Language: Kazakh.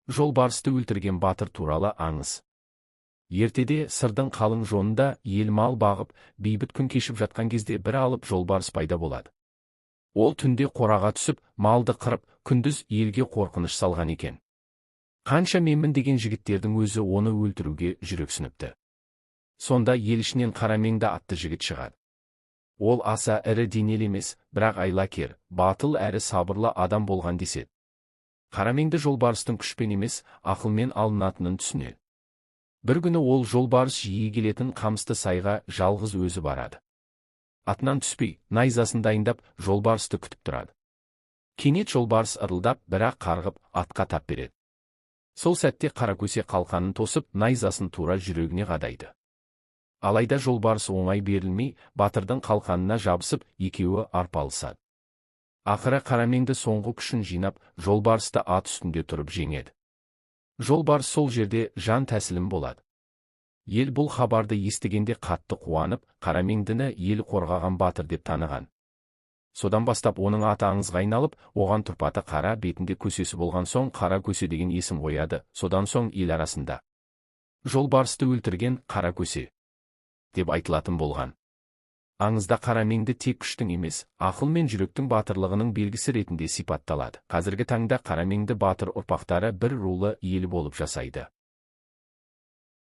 Жолбарысты өлтірген батыр туралы аңыз. Ертеде сырдың қалың жонында ел мал бағып, бейбіт күн кешіп жатқан кезде бір алып жолбарыс пайда болады. Ол түнде қораға түсіп, малды қырып, күндіз елге қорқыныш салған екен. Қанша менмін деген жігіттердің өзі оны өлтіруге жүрексініпті. Сонда ел ішінен Қарамеңді атты жігіт шығады. Ол аса ірі денелі емес, бірақ айлакер, батыл әрі сабырлы адам болған деседі. Қарамеңді жолбарыстың күшпен емес, ақылмен алынатынын түсінеді. Бір күні ол жолбарыс жиі келетін қамысты сайға жалғыз өзі барады. Атынан түспей, найзасын дайындап, жолбарысты күтіп тұрады. Кенет жолбарыс ырылдап, бірақ қарғып, атқа тап береді. Сол сәтте Қаракөсе қалқанын тосып, найзасын тура жүрегіне қадайды. Алайда жолбарыс оңай берілмей, батырдың қалқанына жабысып, екеуі арпалысады. Ақыры Қарамеңді соңғы күшін жинап, жолбарысты ат үстінде тұрып жеңеді. Жолбарыс сол жерде жан тәсілім болады. Ел бұл хабарды естігенде қатты қуанып, Қарамеңдіні ел қорғаған батыр деп таныған. Содан бастап оның аты аңызға айналып, оған тұрпаты қара, бетінде көсесі болған соң Қаракөсе деген есім қояды. Содан соң ел арасында жолбарысты өлтірген Қаракөсе деп айтылатын болған. Аңызда Қарамеңді тек күштің емес, ақыл мен жүректің батырлығының белгісі ретінде сипатталады. Қазіргі таңда Қарамеңді батыр ұрпақтары бір рулы ел болып жасайды.